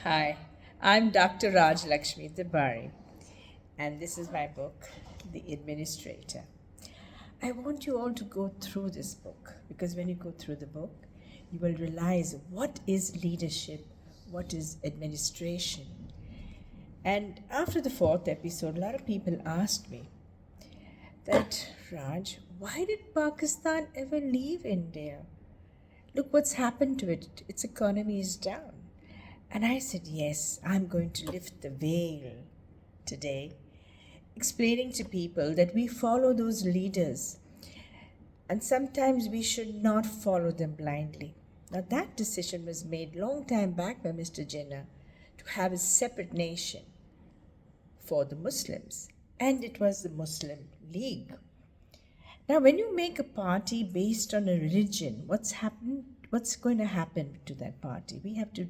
Hi, I'm Dr. Raj Lakshmi Tibari, and this is my book, The Administrator. I want you all to go through this book because when you go through the book, you will realize what is leadership, what is administration. And after the fourth episode, a lot of people asked me that, Raj, why did Pakistan ever leave India? Look what's happened to it. Its economy is down. And I said, yes, I'm going to lift the veil today, explaining to people that we follow those leaders and sometimes we should not follow them blindly. Now, that decision was made long time back by Mr. Jinnah to have a separate nation for the Muslims, and it was the Muslim League. Now, when you make a party based on a religion, what's going to happen to that party? We have to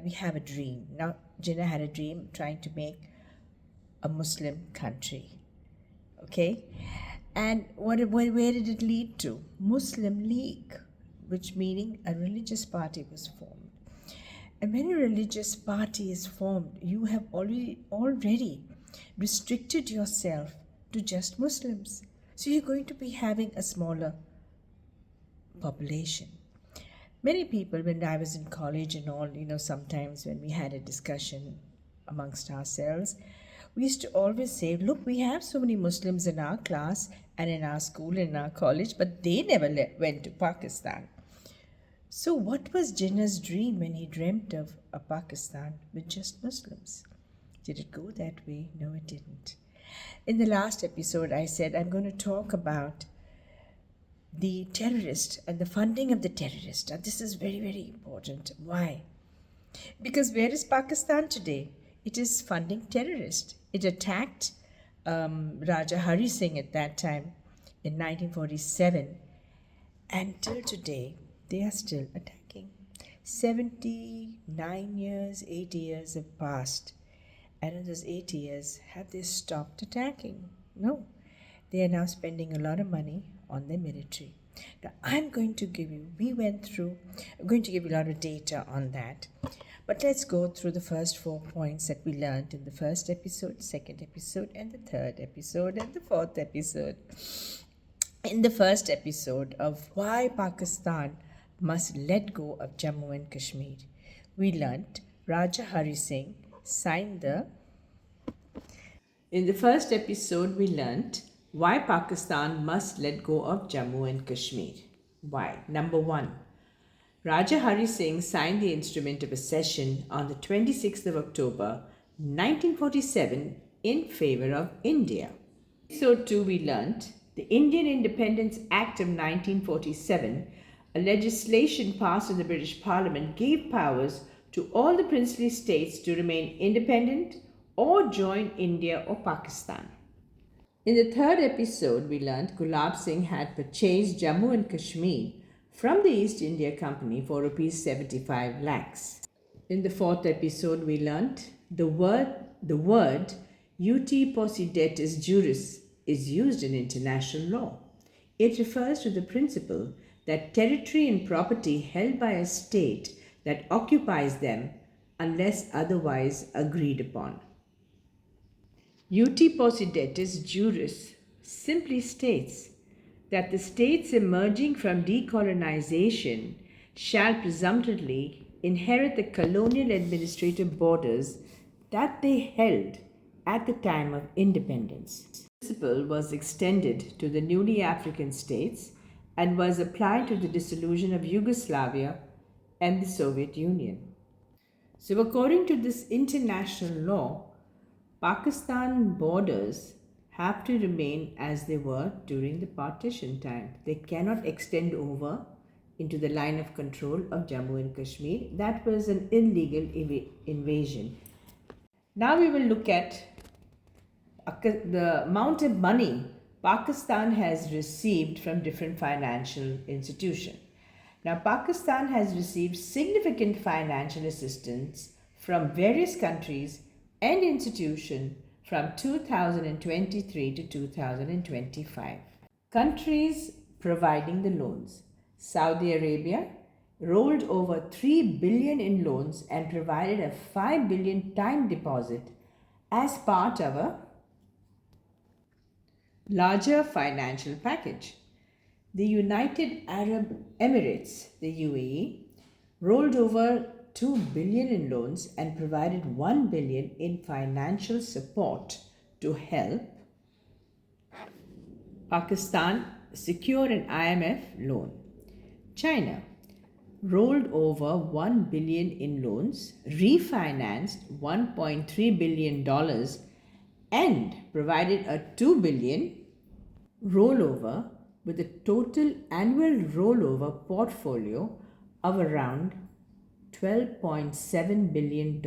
we have a dream. Now, Jinnah had a dream trying to make a Muslim country. Okay? And where did it lead to? Muslim League, which meaning a religious party was formed. And when a religious party is formed, you have already restricted yourself to just Muslims. So you're going to be having a smaller population. Many people, when I was in college and all, sometimes when we had a discussion amongst ourselves, we used to always say, look, we have so many Muslims in our class and in our school, in our college, but they never went to Pakistan. So what was Jinnah's dream when he dreamt of a Pakistan with just Muslims? Did it go that way? No, it didn't. In the last episode, I said I'm going to talk about the terrorist and the funding of the terrorist. And this is very, very important. Why? Because where is Pakistan today? It is funding terrorists. It attacked Raja Hari Singh at that time in 1947. And till today, they are still attacking. 79 years, 8 years have passed. And in those 8 years, have they stopped attacking? No. They are now spending a lot of money on their military. Now, I'm going to give you a lot of data on that. But let's go through the first 4 points that we learned in the first episode, second episode, and the third episode, and the fourth episode. In the first episode of why Pakistan must let go of Jammu and Kashmir, we learnt Raja Hari Singh signed the. In the first episode, we learnt why Pakistan must let go of Jammu and Kashmir. Why? Number one, Raja Hari Singh signed the instrument of accession on the 26th of October 1947 in favor of India. Episode 2, we learnt the Indian Independence Act of 1947, a legislation passed in the British Parliament, gave powers to all the princely states to remain independent or join India or Pakistan. In the third episode, we learnt Gulab Singh had purchased Jammu and Kashmir from the East India Company for Rs 75 lakhs. In the fourth episode, we learnt the word ut possidetis juris is used in international law. It refers to the principle that territory and property held by a state that occupies them unless otherwise agreed upon. Ut possidetis juris simply states that the states emerging from decolonization shall presumptively inherit the colonial administrative borders that they held at the time of independence. The principle was extended to the newly African states and was applied to the dissolution of Yugoslavia and the Soviet Union. So, according to this international law, Pakistan borders have to remain as they were during the partition time. They cannot extend over into the line of control of Jammu and Kashmir. That was an illegal invasion. Now we will look at the amount of money Pakistan has received from different financial institutions. Now, Pakistan has received significant financial assistance from various countries and institutions from 2023 to 2025. Countries providing the loans: Saudi Arabia, rolled over 3 billion in loans and provided a 5 billion time deposit as part of a larger financial package. The United Arab Emirates, the UAE, rolled over 2 billion in loans and provided 1 billion in financial support to help Pakistan secure an IMF loan. China rolled over 1 billion in loans, refinanced $1.3 billion and provided a 2 billion rollover with a total annual rollover portfolio of around $12.7 billion.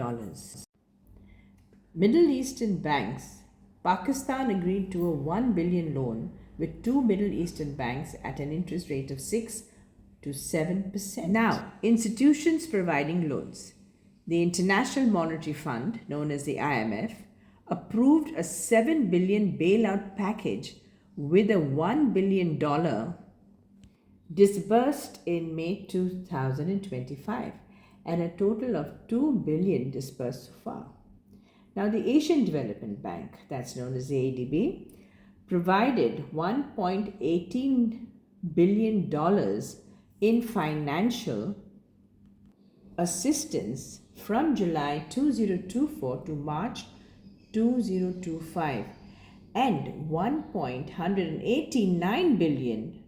Middle Eastern banks. Pakistan agreed to a 1 billion loan with two Middle Eastern banks at an interest rate of 6 to 7%. Now, institutions providing loans. The International Monetary Fund, known as the IMF, approved a 7 billion bailout package with a $1 billion disbursed in May 2025 and a total of 2 billion disbursed so far. Now, the Asian Development Bank, that's known as the ADB, provided $1.18 billion in financial assistance from July 2024 to March 2025 and $1.189 billion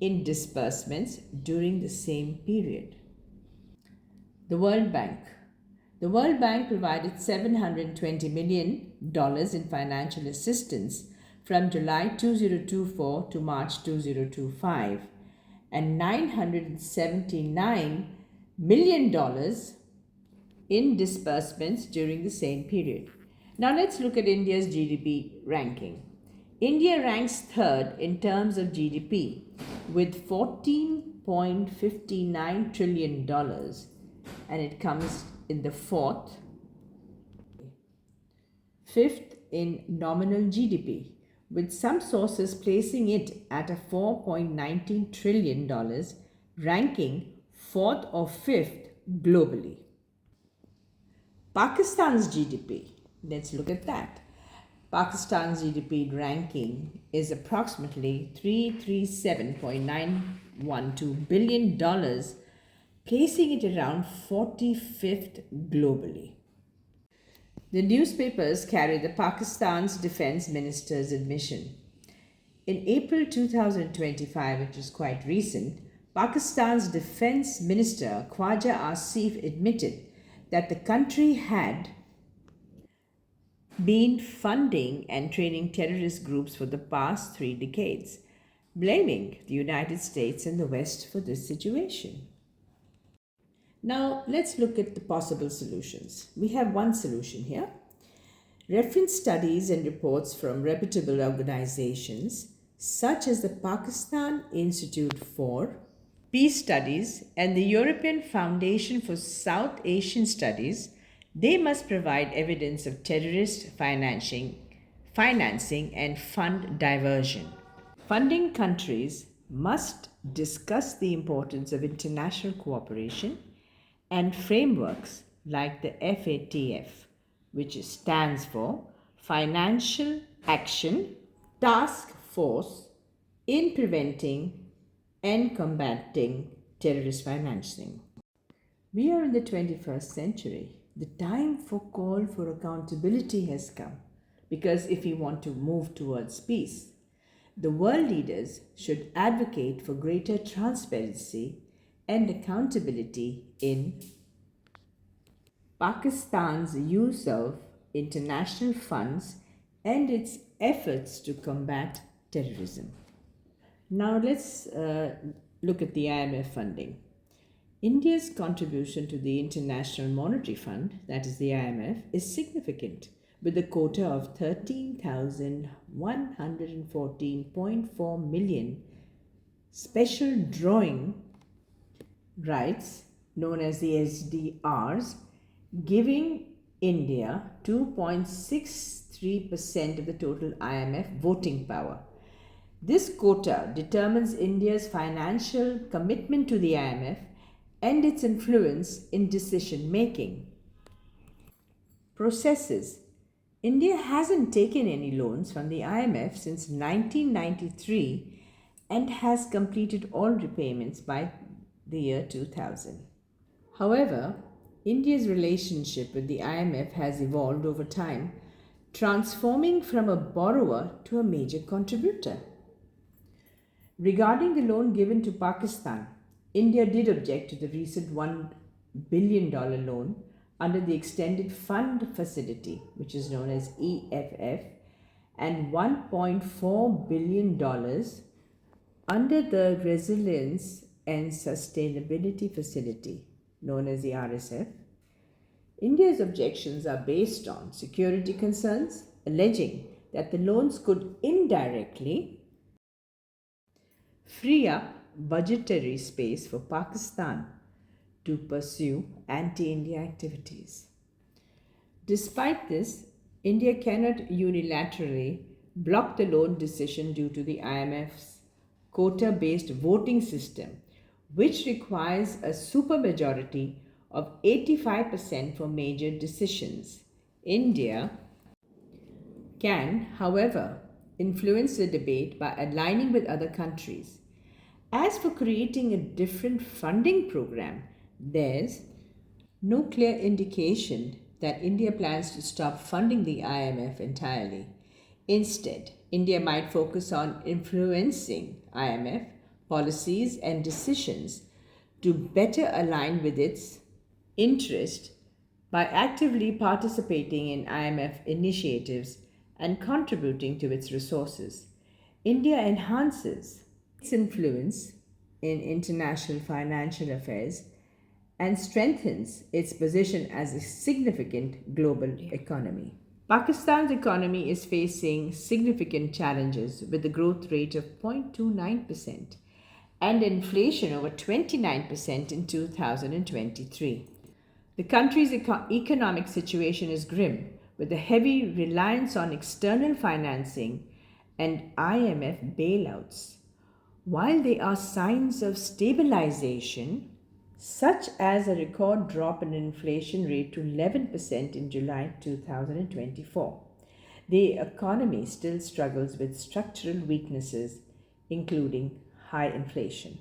in disbursements during the same period. The World Bank. The World Bank provided $720 million in financial assistance from July 2024 to March 2025 and $979 million in disbursements during the same period. Now let's look at India's GDP ranking. India ranks third in terms of GDP with $14.59 trillion, and it comes in the fifth in nominal GDP, with some sources placing it at a $4.19 trillion, ranking fourth or fifth globally. Pakistan's GDP, let's look at that. Pakistan's GDP ranking is approximately $337.912 billion, placing it around 45th globally. The newspapers carry the Pakistan's defense minister's admission. In April 2025, which is quite recent, Pakistan's defense minister Khwaja Asif admitted that the country had been funding and training terrorist groups for the past 3 decades, blaming the United States and the West for this situation. Now, let's look at the possible solutions. We have one solution here. Reference studies and reports from reputable organizations such as the Pakistan Institute for Peace Studies and the European Foundation for South Asian Studies, they must provide evidence of terrorist financing and fund diversion. Funding countries must discuss the importance of international cooperation and frameworks like the FATF, which stands for Financial Action Task Force in Preventing and Combating Terrorist Financing. We are in the 21st century. The time for call for accountability has come, because if we want to move towards peace, the world leaders should advocate for greater transparency and accountability in Pakistan's use of international funds and its efforts to combat terrorism. Now let's look at the IMF funding. India's contribution to the International Monetary Fund, that is the IMF, is significant, with a quota of 13,114.4 million special drawing rights, known as the SDRs, giving India 2.63% of the total IMF voting power. This quota determines India's financial commitment to the IMF and its influence in decision making processes. India hasn't taken any loans from the IMF since 1993 and has completed all repayments by the year 2000. However, India's relationship with the IMF has evolved over time, transforming from a borrower to a major contributor. Regarding the loan given to Pakistan, India did object to the recent $1 billion loan under the Extended Fund Facility, which is known as EFF, and $1.4 billion under the Resilience and Sustainability Facility, known as the RSF. India's objections are based on security concerns, alleging that the loans could indirectly free up budgetary space for Pakistan to pursue anti India activities. Despite this, India cannot unilaterally block the loan decision due to the IMF's quota based voting system, which requires a supermajority of 85% for major decisions. India can, however, influence the debate by aligning with other countries. As for creating a different funding program, there's no clear indication that India plans to stop funding the IMF entirely. Instead, India might focus on influencing IMF policies and decisions to better align with its interest by actively participating in IMF initiatives and contributing to its resources. India enhances its influence in international financial affairs and strengthens its position as a significant global economy. Pakistan's economy is facing significant challenges with a growth rate of 0.29% and inflation over 29% in 2023. The country's economic situation is grim, with a heavy reliance on external financing and IMF bailouts. While there are signs of stabilization, such as a record drop in inflation rate to 11% in July 2024, the economy still struggles with structural weaknesses, including high inflation,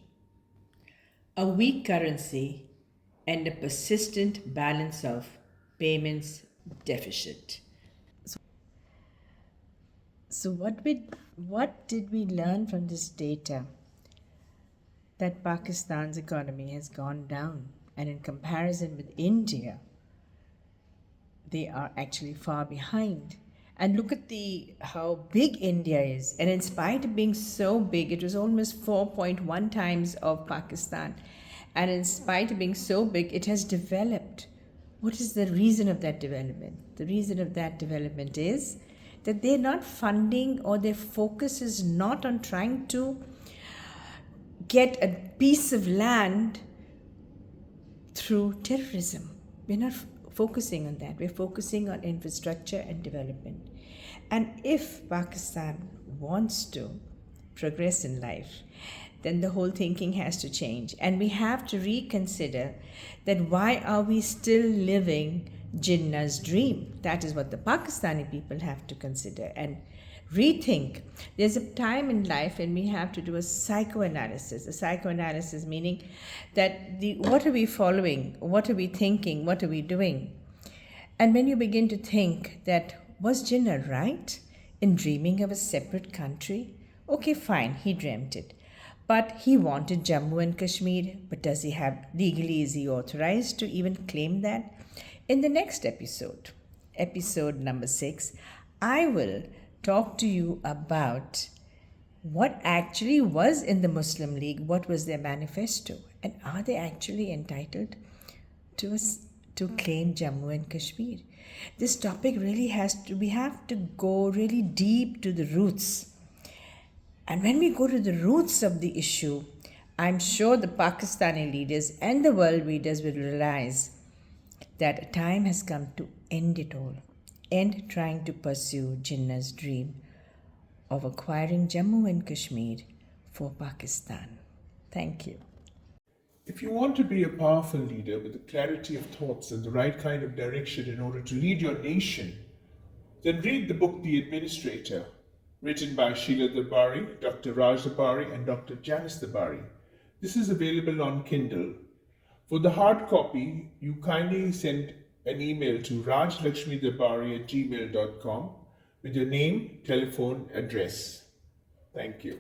a weak currency, and a persistent balance of payments deficit. So what did we learn from this data? That Pakistan's economy has gone down, and in comparison with India, they are actually far behind. And look at how big India is. And in spite of being so big, it was almost 4.1 times of Pakistan. And in spite of being so big, it has developed. What is the reason of that development? The reason of that development is that they're not funding, or their focus is not on trying to get a piece of land through terrorism. We're not focusing on that. We're focusing on infrastructure and development. And if Pakistan wants to progress in life, then the whole thinking has to change. And we have to reconsider that why are we still living Jinnah's dream? That is what the Pakistani people have to consider and rethink. There's a time in life when we have to do a psychoanalysis. A psychoanalysis meaning that what are we following? What are we thinking? What are we doing? And when you begin to think that, was Jinnah right in dreaming of a separate country? Okay, fine, he dreamt it. But he wanted Jammu and Kashmir. But does he have, legally, is he authorized to even claim that? In the next episode, episode number 6, I will talk to you about what actually was in the Muslim League, what was their manifesto, and are they actually entitled to claim Jammu and Kashmir? This topic really we have to go really deep to the roots. And when we go to the roots of the issue, I'm sure the Pakistani leaders and the world leaders will realize that a time has come to end it all, end trying to pursue Jinnah's dream of acquiring Jammu and Kashmir for Pakistan. Thank you. If you want to be a powerful leader with the clarity of thoughts and the right kind of direction in order to lead your nation, then read the book The Administrator, written by Sheila Dabari, Dr. Raj Dabari, and Dr. Janice Dabari. This is available on Kindle. For the hard copy, you kindly send an email to rajlakshmidabari@gmail.com with your name, telephone, address. Thank you.